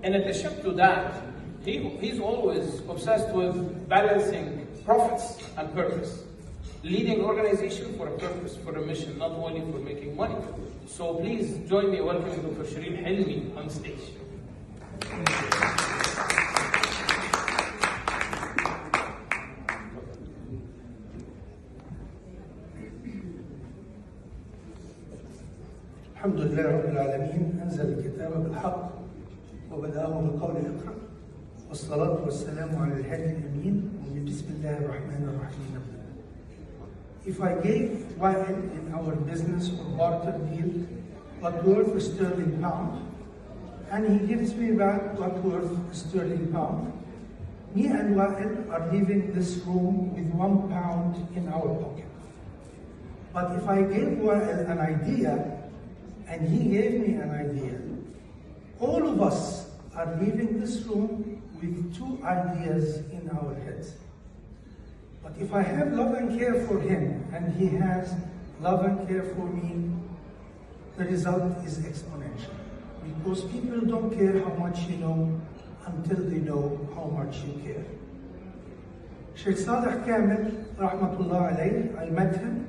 In addition to that, he's always obsessed with balancing profits and purpose. Leading organization for a purpose, for a mission, not only for making money. So please join me welcoming Dr. Sherine Helmy on stage. الحمد لله رب العالمين أنزل الكتاب بالحق وبدأه بقول اقرأ والصلاة والسلام على الهادي الأمين بسم الله الرحمن الرحيم. If I gave Wael in our business or barter deal what worth sterling pound, and he gives me back what worth sterling pound, me and Wael are leaving this room with £1 in our pocket. But if I gave Wael an idea and he gave me an idea, all of us are leaving this room with 2 ideas in our heads. But if I have love and care for him and he has love and care for me, the result is exponential. Because people don't care how much you know until they know how much you care. Sheikh Saleh Kamel, rahmatullah alayh, I met him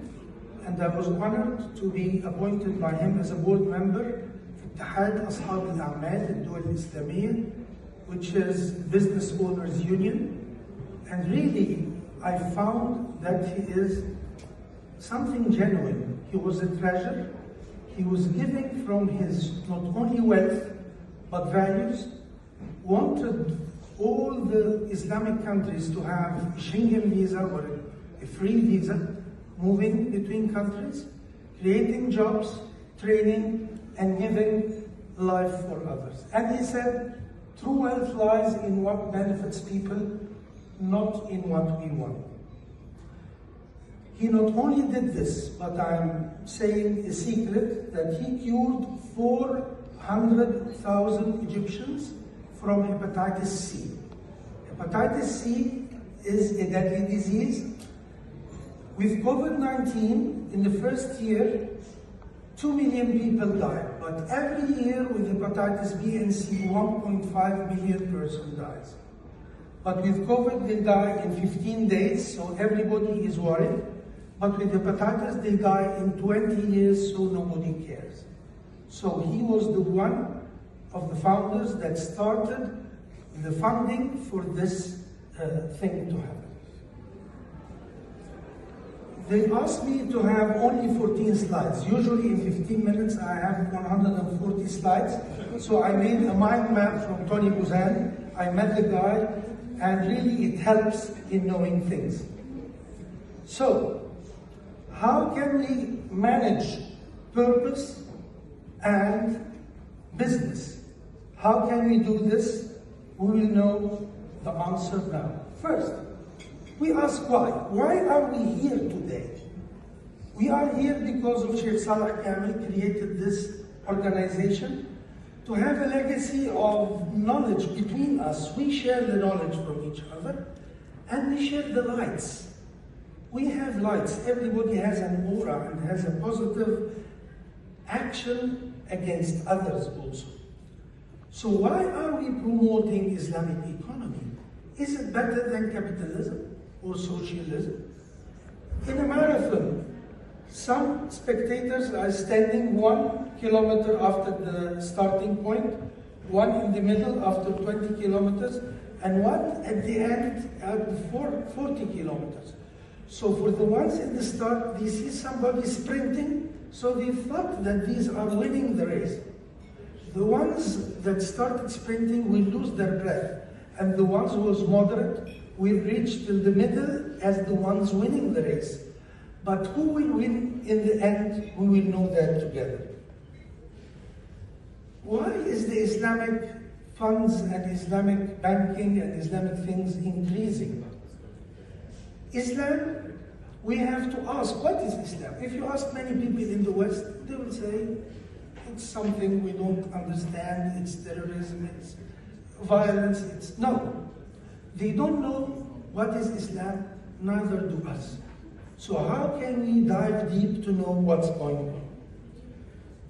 and I was honored to be appointed by him as a board member في اتحاد أصحاب الأعمال الدول الإسلامية, which is Business Owners Union. And really, I found that he is something genuine. He was a treasure. He was giving from his not only wealth, but values. Wanted all the Islamic countries to have a Schengen visa or a free visa, moving between countries, creating jobs, training, and giving life for others. And he said, true wealth lies in what benefits people, not in what we want. He not only did this, but I'm saying a secret that he cured 400,000 Egyptians from hepatitis C. Hepatitis C is a deadly disease. With COVID-19, in the first year, 2 million people died. But every year with hepatitis B and C, 1.5 million person dies. But with COVID, they die in 15 days, so everybody is worried. But with hepatitis, they die in 20 years, so nobody cares. So he was the one of the founders that started the funding for this thing to happen. They asked me to have only 14 slides. Usually in 15 minutes I have 140 slides. So I made a mind map from Tony Buzan. I met the guy, and really it helps in knowing things. So, how can we manage purpose and business? How can we do this? We will know the answer now. First, we ask why. Why are we here today? We are here because of Sheikh Saleh Kamel created this organization to have a legacy of knowledge between us. We share the knowledge from each other and we share the lights. We have lights. Everybody has an aura and has a positive action against others also. So why are we promoting Islamic economy? Is it better than capitalism or socialism? In a marathon, some spectators are standing 1 kilometer after the starting point, one in the middle after 20 kilometers, and one at the end at the 40 kilometers. So for the ones in the start, they see somebody sprinting, so they thought that these are winning the race. The ones that started sprinting will lose their breath, and the ones who was moderate will reach till the middle as the ones winning the race. But who will win in the end, we will know that together. Why is the Islamic funds and Islamic banking and Islamic things increasing? Islam, we have to ask, what is Islam? If you ask many people in the West, they will say, it's something we don't understand, it's terrorism, it's violence, it's... No. They don't know what is Islam, neither do us. So how can we dive deep to know what's going on?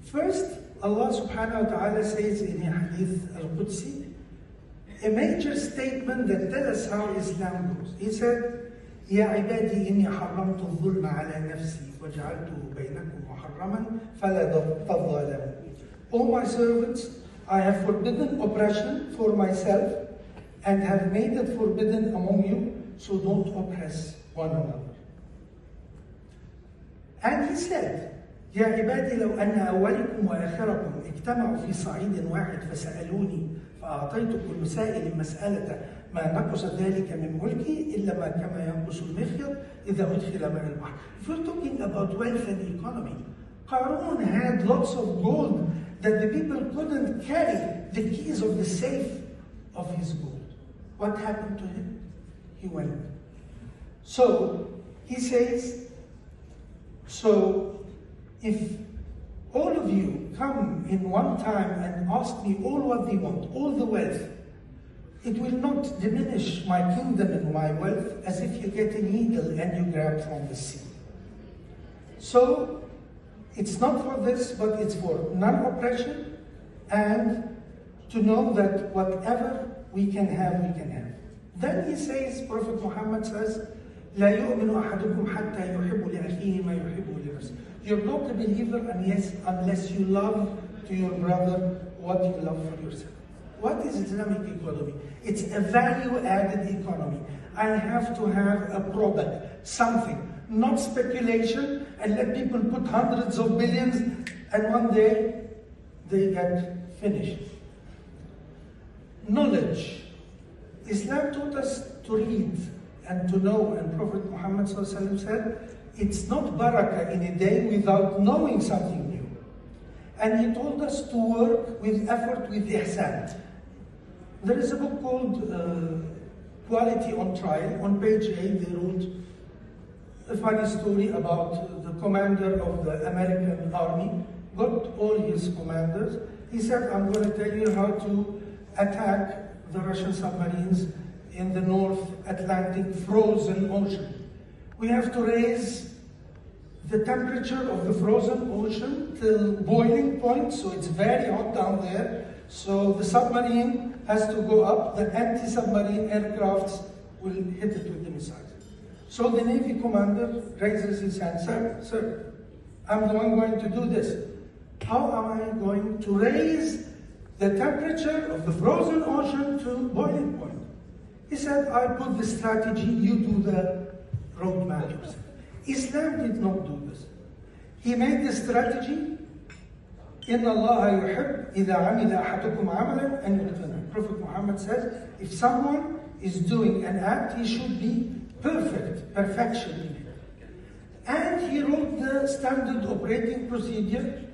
First, Allah subhanahu wa ta'ala says in Hadith al-Qudsi, a major statement that tells us how Islam goes. He said, يا عبادي إني حرمت الظلم على نفسي وجعلته بينكم محرما فلا تظالموا. O my servants, I have forbidden oppression for myself and have made it forbidden among you, so don't oppress one another. And he said, يا عبادي لو أن أولكم وآخركم اجتمعوا في صعيد واحد فسألوني فأعطيت كل سائل مسألة ما نقص ذلك من ملكي إلا ما كما ينقص المخيط إذا أدخل ماء البحر. If we're talking about wealth and economy, Qarun had lots of gold that the people couldn't carry the keys of the safe of his gold. What happened to him? He went. So he says, so if all of you come in one time and ask me all what they want, all the wealth, it will not diminish my kingdom and my wealth as if you get a needle and you grab from the sea. So it's not for this, but it's for non-oppression and to know that whatever we can have, we can have. Then he says, Prophet Muhammad says, لا يؤمن أحدكم حتى يحب لأخيه ما يحب لنفسه. You're not a believer unless you love to your brother what you love for yourself. What is Islamic economy? It's a value-added economy. I have to have a product, something, not speculation, and let people put hundreds of billions, and one day they get finished. Knowledge. Islam taught us to read and to know, and Prophet Muhammad said, it's not barakah in a day without knowing something new. And he told us to work with effort, with ihsan. There is a book called Quality on Trial. On page 8, they wrote a funny story about the commander of the American army, got all his commanders. He said, I'm going to tell you how to attack the Russian submarines in the North Atlantic frozen ocean. We have to raise the temperature of the frozen ocean till boiling point, so it's very hot down there. So the submarine has to go up, the anti-submarine aircrafts will hit it with the missiles. So the Navy commander raises his hand, sir, I'm the one going to do this. How am I going to raise the temperature of the frozen ocean to boiling point? He said, I put the strategy, you do the roadmap yourself. Islam did not do this. He made the strategy, إِنَّ اللَّهَ يُحِبْ إِذَا عَمِلَ أَحَدُكُمْ عَمَلًا أَنْ يُتْقِنَهُ. Prophet Muhammad says, if someone is doing an act, he should be perfection in it. And he wrote the standard operating procedure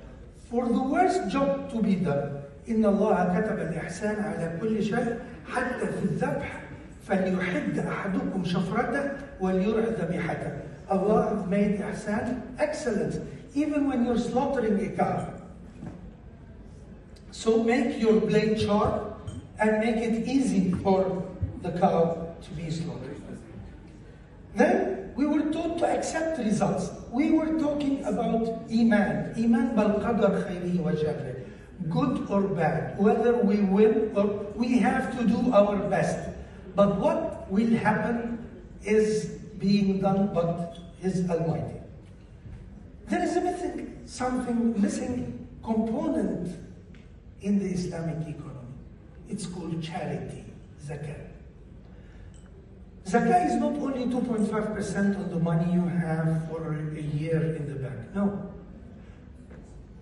for the worst job to be done. إِنَّ اللَّهَ كَتَبَ الْإِحْسَانَ عَلَى كُلِّ شَيْءٍ حَتَّى فِي الذَّبْحِ فَلْيُحِدَّ أَحَدُكُمْ شَفْرَتَهُ وَلْيُرْعِ ذَبِيحَتَهُ. Allah made ihsan excellence, even when you're slaughtering a cow. So make your blade sharp and make it easy for the cow to be slaughtered. Then we were taught to accept results. We were talking about Iman bal qadar khayri wa sharri, good or bad, whether we win or we have to do our best. But what will happen is being done but His Almighty. There is something missing component in the Islamic economy. It's called charity, zakah. Zakah is not only 2.5% on the money you have for a year in the bank. No.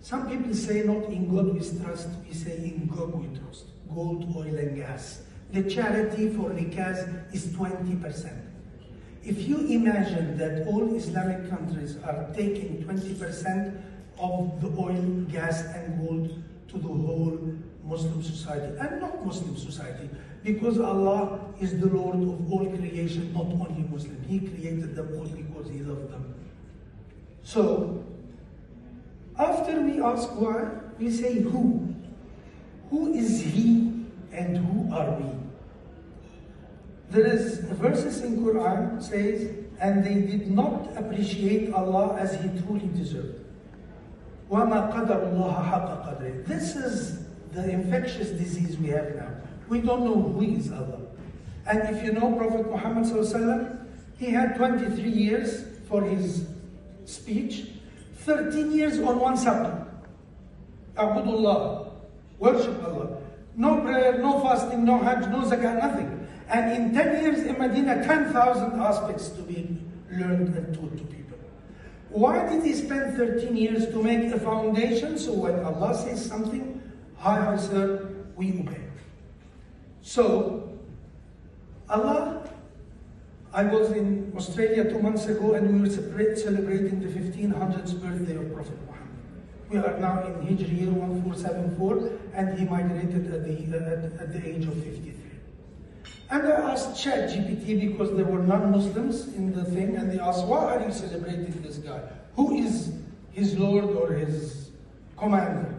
Some people say not in God we trust, we say in God we trust. Gold, oil and gas. The charity for rikaz is 20%. If you imagine that all Islamic countries are taking 20% of the oil, gas and gold to the whole Muslim society, and not Muslim society, because Allah is the Lord of all creation, not only Muslim. He created them all because He loved them. So, after we ask why, we say who. Who is He and who are we? There is verses in Quran says, and they did not appreciate Allah as He truly deserved. وَمَا قَدَرُ اللَّهَ حَقَّ قَدْرِهِ. This is the infectious disease we have now. We don't know who is Allah. And if you know Prophet Muhammad ﷺ, he had 23 years for his speech, 13 years on one subject. Abudullah, worship Allah. No prayer, no fasting, no hajj, no zakat, nothing. And in 10 years in Medina, 10,000 aspects to be learned and taught to people. Why did he spend 13 years to make a foundation so when Allah says something, hi, sir, we obey? So, Allah, I was in Australia 2 months ago and we were celebrating the 1500th birthday of Prophet Muhammad. We are now in Hijri year 1474 and he migrated at the age of 53. And I asked ChatGPT because there were non-Muslims in the thing and they asked, why are you celebrating this guy? Who is his Lord or his commander?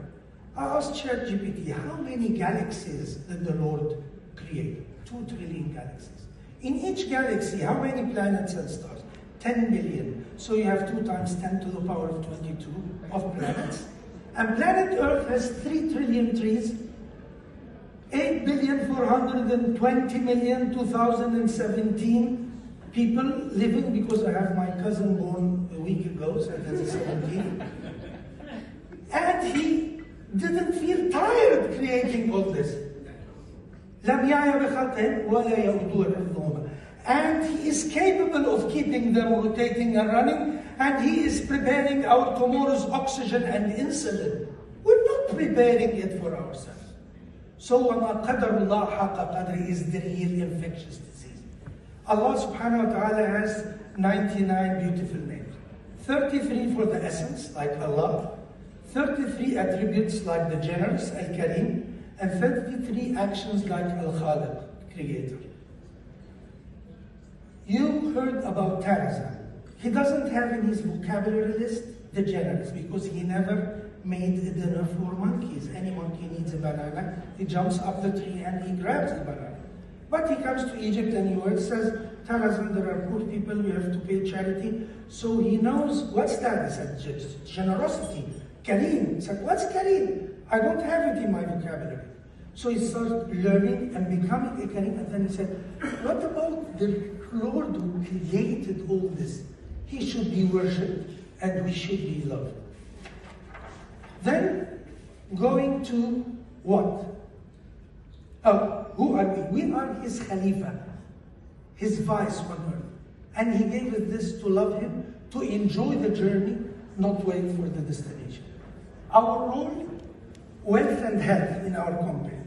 I asked ChatGPT, how many galaxies did the Lord create? 2 trillion galaxies. In each galaxy, how many planets and stars? 10 billion. So you have 2 times 10 to the power of 22 of planets. And planet Earth has 3 trillion trees, 8,420,000,2017 people living, because I have my cousin born a week ago, so that's 17. And he didn't feel tired creating all this. And he is capable of keeping them rotating and running, and he is preparing our tomorrow's oxygen and insulin. We're not preparing it for ourselves. So وَمَا قَدَرُ اللَّهَ حَقَّ قَدْرِ is the real infectious disease. Allah subhanahu wa ta'ala has 99 beautiful names. 33 for the essence, like Allah. 33 attributes like the generous, Al-Karim. And 33 actions like Al-Khaliq, creator. You heard about Tarzan. He doesn't have in his vocabulary list the generous because he never made a dinner for monkeys. Any monkey needs a banana, he jumps up the tree and he grabs the banana. But he comes to Egypt and he says, Tarzan, there are poor people, we have to pay charity. So he knows, what's that? He said, generosity. Kareem. He said, what's Kareem? I don't have it in my vocabulary. So he started learning and becoming a Kareem, and then he said, what about the Lord who created all this? He should be worshipped and we should be loved. Then, going to what? Oh, who are we? We are his Khalifa, his vice on earth. And he gave us this to love him, to enjoy the journey, not wait for the destination. Our role, wealth and health in our company.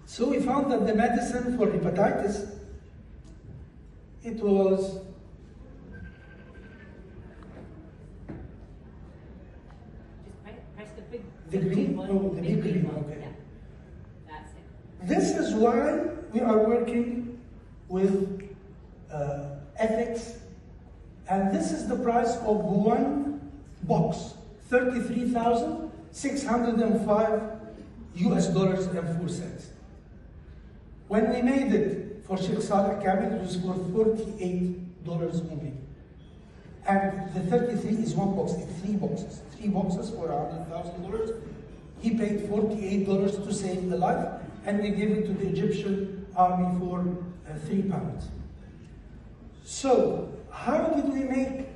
So we found that the medicine for hepatitis, it was press the big green? one. Oh, the big green, one. okay. Yeah. That's it. This is why we are working with ethics, and this is the price of one box, $33,605 US$and 4 cents. When we made it for Sheikh Saleh Kamil, it was for $48 only. And the 33 is one box, it's 3 boxes. 3 boxes for $100,000. He paid $48 to save the life, and we gave it to the Egyptian army for £3. So, how did we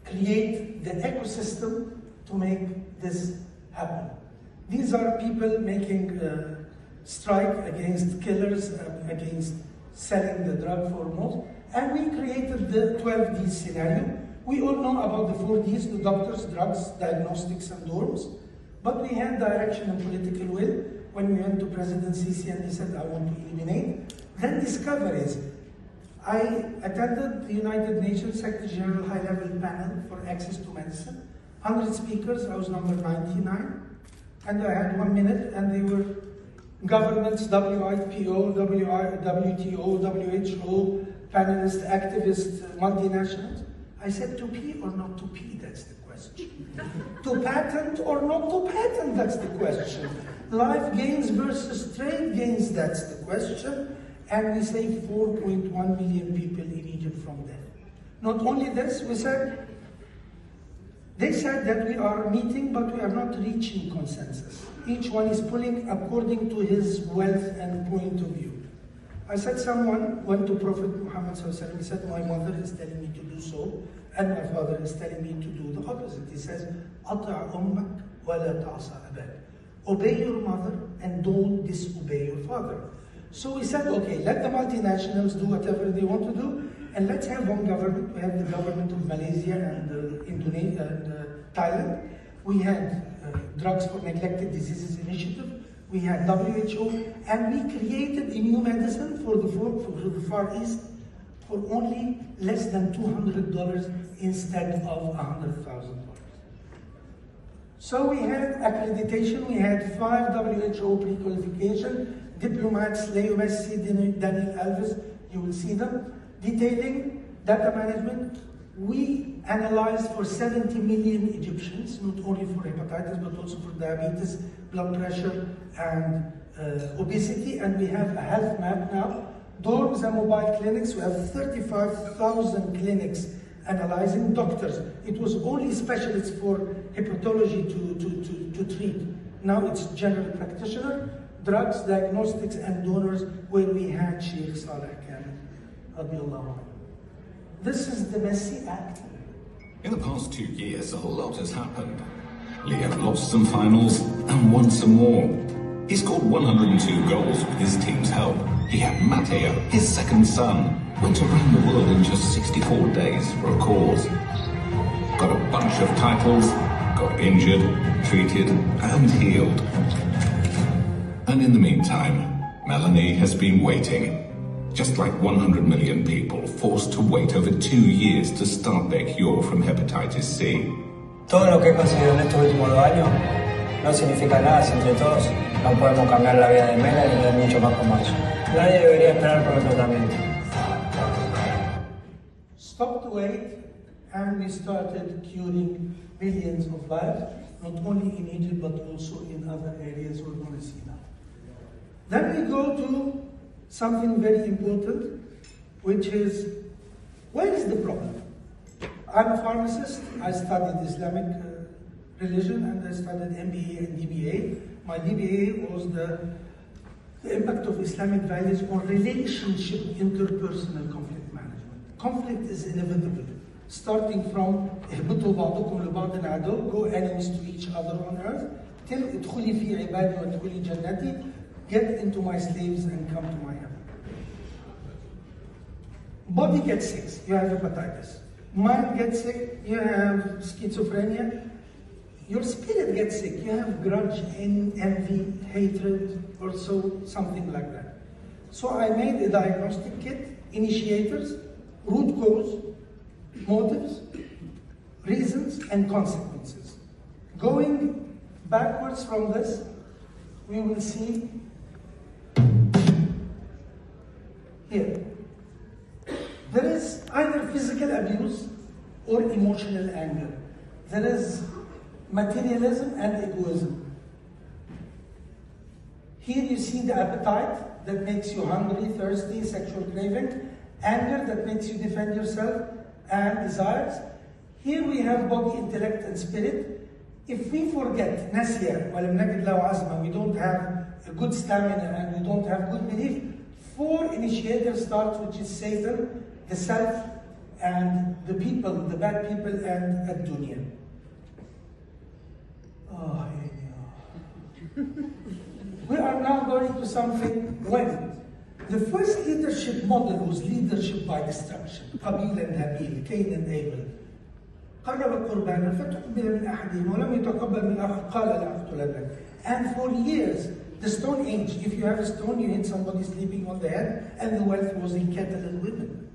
create the ecosystem to make this happen? These are people making strike against killers, against selling the drug for most, and we created the 12D scenario. We all know about the 4Ds, the doctors, drugs, diagnostics, and dorms, but we had direction and political will when we went to President Sisi and he said, I want to eliminate. Then discoveries. I attended the United Nations Secretary General High-Level Panel for Access to Medicine. 100 speakers, I was number 99. And I had 1 minute, and they were governments, WIPO, WTO, WHO, panelists, activists, multinationals. I said, to pee or not to pee, that's the question. To patent or not to patent, that's the question. Life gains versus trade gains, that's the question. And we saved 4.1 million people in Egypt from death. Not only this, we said, They said that we are meeting, but we are not reaching consensus. Each one is pulling according to his wealth and point of view. I said someone went to Prophet Muhammad ﷺ, he said, my mother is telling me to do so, and my father is telling me to do the opposite. He says, أطع أمك ولا تعصى أباك. Obey your mother and don't disobey your father. So we said, okay, let the multinationals do whatever they want to do, and let's have one government. We have the government of Malaysia and Indonesia and Thailand. We had Drugs for Neglected Diseases Initiative. We had WHO, and we created a new medicine for the Far East for only less than $200 instead of $100,000. So we had accreditation, we had 5 WHO pre-qualification, diplomats, Leo Messi, Daniel Alves, you will see them, detailing data management. We analyzed for 70 million Egyptians, not only for hepatitis, but also for diabetes, blood pressure, and obesity, and we have a health map now. Dorms and mobile clinics, we have 35,000 clinics analyzing doctors. It was only specialists for hepatology to treat. Now it's general practitioner, drugs, diagnostics, and donors, where we had Sheikh Saleh Kamil, radiallahu anhu. This is the Messi Act. In the past 2 years, a whole lot has happened. Leo lost some finals and won some more. He scored 102 goals with his team's help. He had Matteo, his second son, went around the world in just 64 days for a cause. Got a bunch of titles, got injured, treated, and healed. And in the meantime, Melanie has been waiting. Just like 100 million people forced to wait over 2 years to start their cure from hepatitis C. Todo lo que he conseguido en estos últimos 2 años no significa nada si entre todos no podemos cambiar la vida de Melanie y de mucho más como eso. Nadie debería esperar por el tratamiento. Stopped the wait, and we started curing millions of lives, not only in Egypt but also in other areas we're going to see now. Then we go to something very important, which is, where is the problem? I'm a pharmacist. I studied Islamic religion, and I studied MBA and DBA. My DBA was the impact of Islamic values on relationship, interpersonal conflict management. Conflict is inevitable, starting from اهبطوا بعضكم لبعض عدو, go enemies to each other on earth, till ادخلي في عبادي وادخلي جنتي, get into my slaves and come to my heaven. Body gets sick, you have hepatitis. Mind gets sick, you have schizophrenia. Your spirit gets sick, you have grudge, envy, hatred, or so, something like that. So I made a diagnostic kit, initiators, root cause, motives, reasons, and consequences. Going backwards from this, we will see here. There is either physical abuse or emotional anger. There is materialism and egoism. Here you see the appetite that makes you hungry, thirsty, sexual craving, anger that makes you defend yourself, and desires. Here we have body, intellect, and spirit. If we forget, nasya, walam najid lahu azma, we don't have a good stamina and we don't have good belief, 4 initiators start, which is Satan, the self, and the people, the bad people, and ad-dunya. Oh, yeah. We are now going to something when the first leadership model was leadership by destruction. Qabil and Habil, Cain and Abel. قرب قربانا فتقبل من أحدهم ولم يتقبل من الآخر قال لأقتلنك. And for years, the Stone Age, if you have a stone, you hit somebody sleeping on the head, and the wealth was in cattle and women.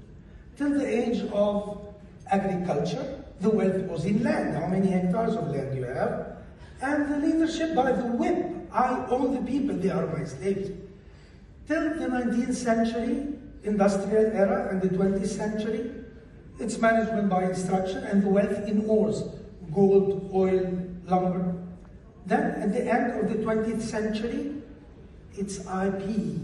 Till the age of agriculture, the wealth was in land. How many hectares of land you have? And the leadership by the whip. I own the people, they are my slaves. Till the 19th century, industrial era, and the 20th century, it's management by instruction, and the wealth in ores, gold, oil, lumber. Then at the end of the 20th century, it's IP,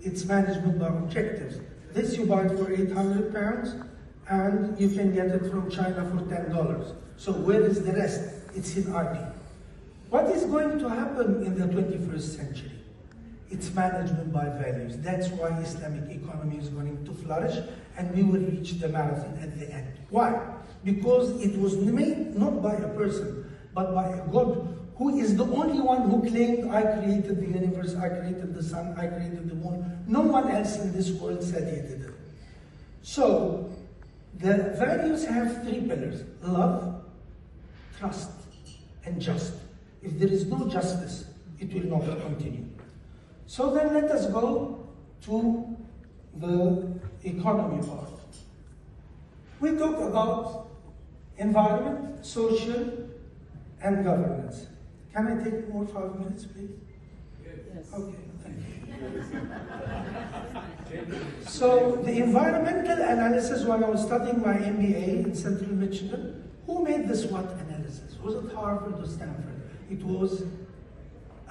it's management by objectives. This you buy for £800, and you can get it from China for $10. So where is the rest? It's in RD. What is going to happen in the 21st century? It's management by values. That's why Islamic economy is going to flourish, and we will reach the marathon at the end. Why? Because it was made not by a person, but by a God, who is the only one who claimed, I created the universe, I created the sun, I created the moon. No one else in this world said he did it. So, the values have three pillars: love, trust, and just. If there is no justice, it will not continue. So then let us go to the economy part. We talk about environment, social, and governance. Can I take more 5 minutes, please? Yes. Okay, thank you. So the environmental analysis, when I was studying my MBA in Central Michigan, who made the SWOT analysis? Was it Harvard or Stanford? It was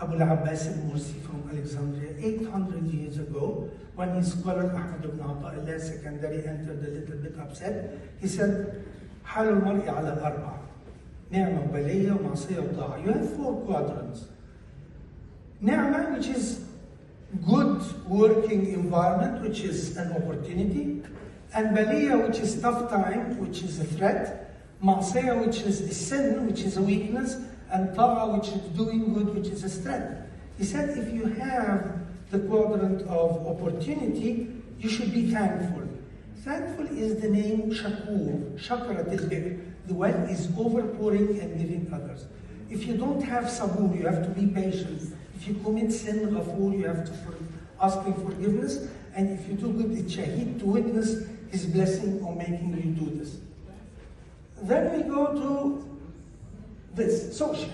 Abu al-Abbas al-Mursi from Alexandria 800 years ago, when his scholar Ahmad ibn Ata'illah Secondary entered a little bit upset. He said, حال المرء على الأربع نعمة وبلية ومعصية وطاعة. You have 4 quadrants. Ni'mah, which is good working environment, which is an opportunity, and Baliya, which is tough time, which is a threat, Ma'siyah, which is a sin, which is a weakness, and Ta'a, which is doing good, which is a strength. He said, if you have the quadrant of opportunity, you should be thankful. Thankful is the name Shakur, Shakarat al-Bir. The well is overpouring and giving others. If you don't have sabur, you have to be patient. If you commit sin, ghafur, you have to ask for forgiveness. And if you do good, it's shaheed to witness his blessing on making you do this. Then we go to this, social.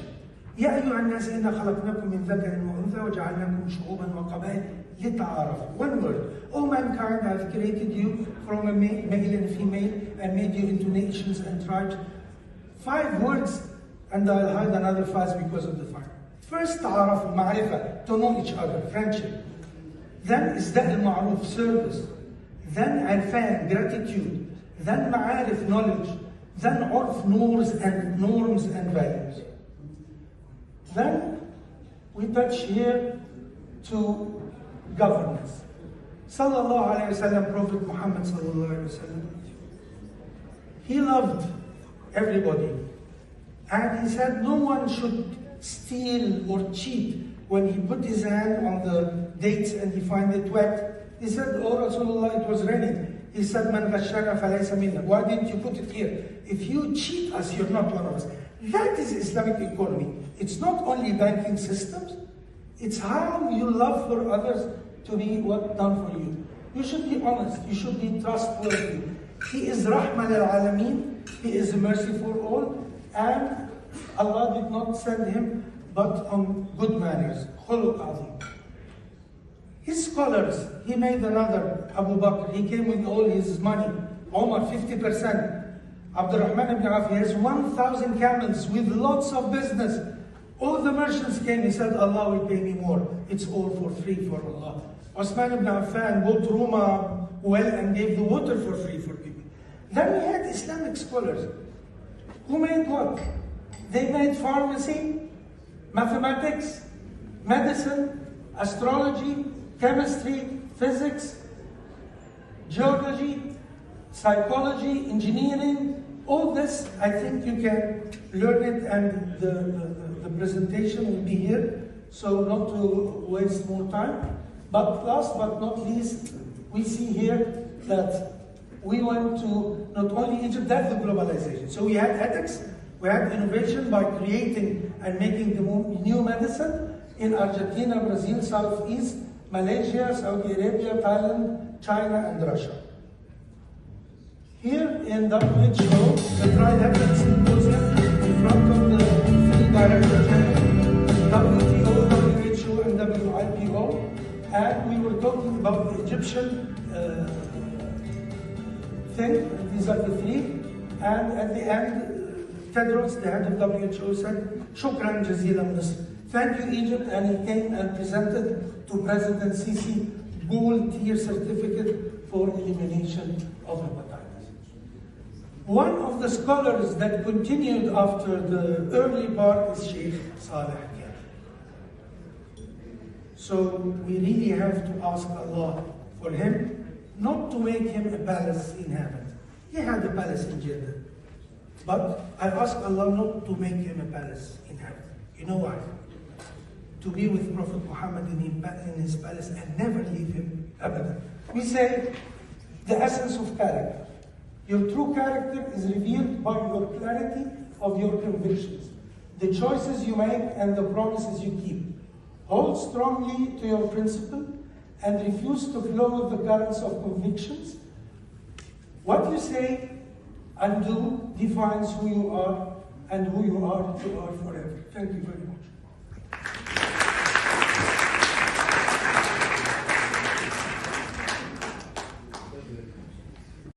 يا أيها الناس إنا خلقناكم من ذكر وأنثى وجعلناكم شعوبا وقبائل لتعارفوا. One word. O mankind, I have created you from a male and female and made you into nations and tribes. 5 words, and I'll hide another 5 because of the fire. First, تعارف, معرفة, to know each other, friendship. Then إسداء المعروف, service. Then عرفان, gratitude. Then معارف, knowledge. Then عرف, norms and values. Then we touch here to governance. Sallallahu alayhi wa sallam, Prophet Muhammad sallallahu alayhi wa sallam, he loved everybody. And he said no one should steal or cheat. When he put his hand on the dates and he found it wet, he said, oh Rasulullah, it was raining. He said, Man ghashana falaysa minna. Why didn't you put it here? If you cheat us, you're not one of us. That is Islamic economy. It's not only banking systems, it's how you love for others to be what done for you. You should be honest, you should be trustworthy. He is Rahman al-Alameen, he is a mercy for all, and Allah did not send him but on good manners. Khuluq azim. His scholars, he made another Abu Bakr, he came with all his money, Omar 50%. Abdurrahman ibn Auf, he has 1,000 camels with lots of business. All the merchants came, he said, Allah will pay me more. It's all for free for Allah. Osman ibn Affan bought Roma well and gave the water for free for people. Then we had Islamic scholars who made what? They made pharmacy, mathematics, medicine, astrology, chemistry, physics, geology, psychology, engineering. All this, I think you can learn it, and the presentation will be here, so not to waste more time. But last but not least, we see here that we went to not only Egypt, that's the globalization. So we had ethics, we had innovation by creating and making the new medicine in Argentina, Brazil, Southeast, Malaysia, Saudi Arabia, Thailand, China, and Russia. Here in WHO, the Tri-Level Symposium, in front of the 3 directors general, WTO, WHO, and WIPO, and we were talking about the Egyptian thing. These are the 3, and at the end, Tedros, the head of WHO, said, "Shukran jazilan Misr." Thank you, Egypt, and he came and presented to President Sisi gold tier certificate for elimination of hepatitis. One of the scholars that continued after the early part is Sheikh Saleh. So we really have to ask Allah for him not to make him a palace in heaven. He had a palace in Jeddah. But I ask Allah not to make him a palace in heaven. You know why? To be with Prophet Muhammad in his palace and never leave him abadan. We say the essence of character. Your true character is revealed by your clarity of your convictions, the choices you make and the promises you keep. Hold strongly to your principle and refuse to flow with the currents of convictions. What you say and do defines who you are, and who you are forever. Thank you very much.